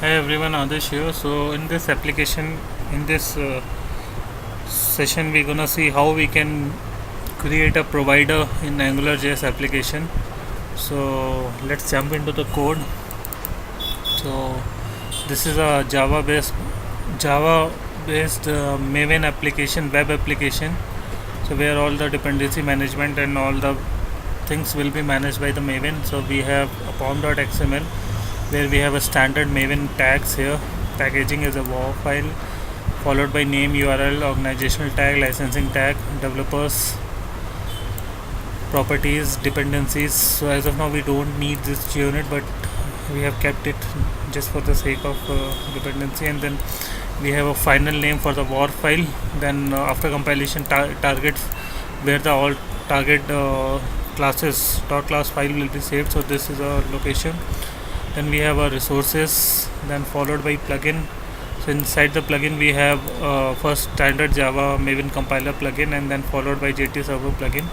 Hi everyone, Adarsh here. So in this application, in this session, we're gonna see how we can create a provider in AngularJS application. So let's jump into the code. So this is a Java based Maven application, web application. So where all the dependency management and all the things will be managed by the Maven. So we have a pom.xml where we have a standard Maven tags here. Packaging is a WAR file followed by name, URL, organizational tag, licensing tag, developers, properties, dependencies. So as of now we don't need this JUnit, but we have kept it just for the sake of dependency. And then we have a final name for the WAR file. Then after compilation, targets where the all target classes .class file will be saved. So this is a location. Then we have our resources, then followed by plugin. So inside the plugin we have first standard Java Maven compiler plugin, and then followed by JT server plugin.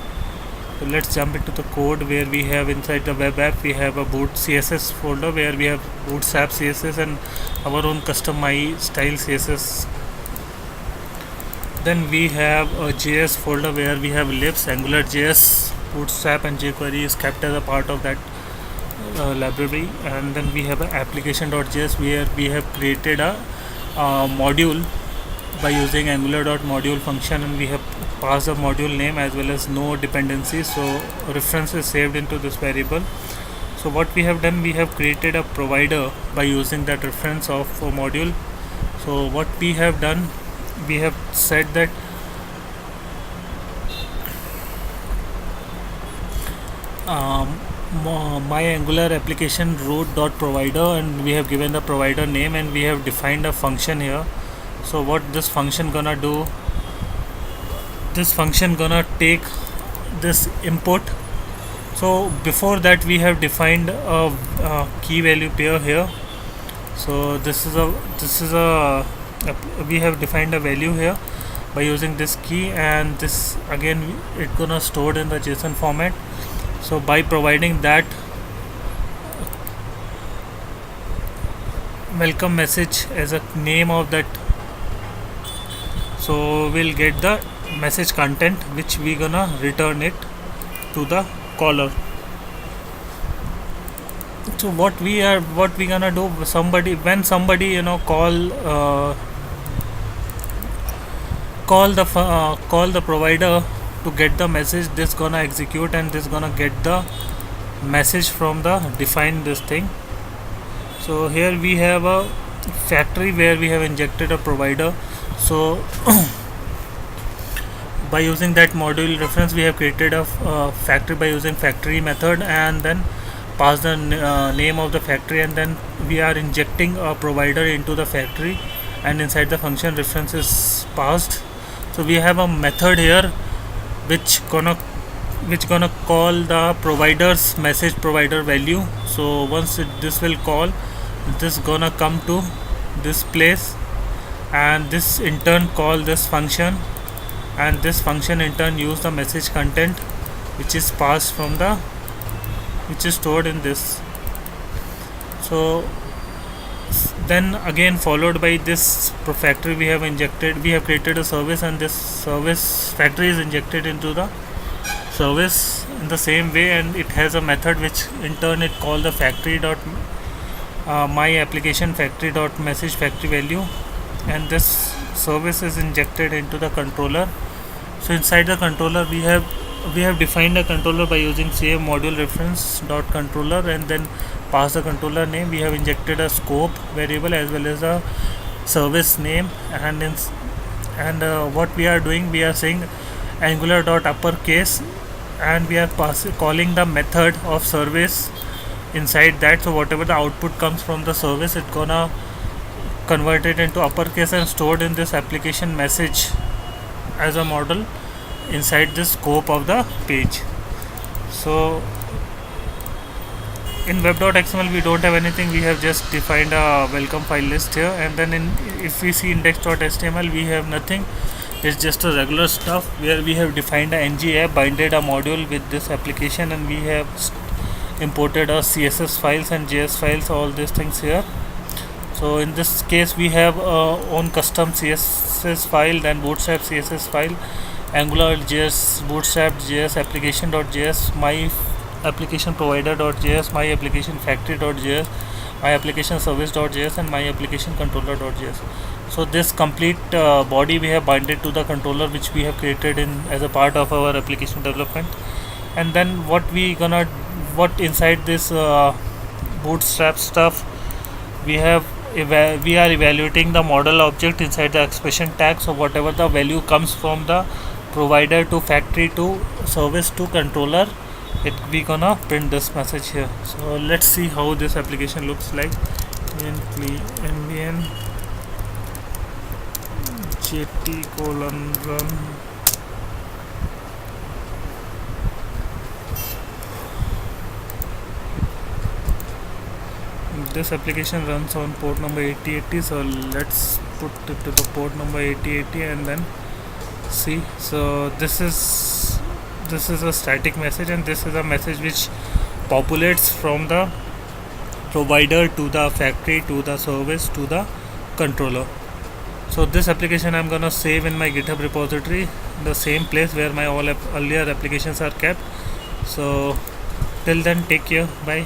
So let's jump into the code where we have inside the web app we have a boot CSS folder where we have bootstrap CSS and our own custom my style CSS. Then we have a JS folder where we have libs, AngularJS, bootstrap and jQuery is kept as a part of that library. And then we have an application.js where we have created a module by using angular.module function, and we have passed the module name as well as no dependencies, so reference is saved into this variable. So what we have done, we have created a provider by using that reference of a module. So what we have done, we have said that my angular application root.provider, and we have given the provider name and we have defined a function here. So what this function gonna do, this function gonna take this input. So before that we have defined a key value pair here. So this is a we have defined a value here by using this key, and this again it gonna stored in the JSON format. So by providing that welcome message as a name of that, so we'll get the message content which we gonna return it to the caller. So what we gonna do, when somebody call the provider to get the message, this gonna execute and this gonna get the message from the define this thing. So here we have a factory where we have injected a provider. So by using that module reference we have created a factory by using factory method, and then pass the name of the factory, and then we are injecting a provider into the factory, and inside the function reference is passed. So we have a method here which gonna call the provider's message provider value. So once this will call, this gonna come to this place, and this in turn call this function, and this function in turn use the message content which is passed from the which is stored in this. So then again followed by this factory we have created a service, and this service factory is injected into the service in the same way, and it has a method which in turn it call the factory dot my application factory dot message factory value, and this service is injected into the controller. So inside the controller we have defined a controller by using same module reference dot controller, and then pass the controller name. We have injected a scope variable as well as a service name, and what we are doing, we are saying angular dot uppercase, and we are calling the method of service inside that. So whatever the output comes from the service, it gonna convert it into uppercase and stored in this application message as a model inside the scope of the page. So in web.xml we don't have anything, we have just defined a welcome file list here, and then if we see index.html we have nothing. It's just a regular stuff where we have defined a ng app, binded a module with this application, and we have imported our CSS files and JS files, all these things here. So in this case we have own custom css file, then bootstrap css file, angular js, bootstrap js, application.js, my application provider.js, my application factory.js, my application service.js, and my application controller.js. So this complete body we have binded to the controller which we have created in as a part of our application development. And then what inside this bootstrap stuff, we have we are evaluating the model object inside the expression tag. So whatever the value comes from the provider to factory to service to controller, we gonna print this message here. So let's see how this application looks like. Ambient jt :run. This application runs on port number 8080, so let's put it to the port number 8080 and then see. So this is a static message, and this is a message which populates from the provider to the factory to the service to the controller. So this application I'm gonna save in my GitHub repository, the same place where my all earlier applications are kept. So till then, take care, bye.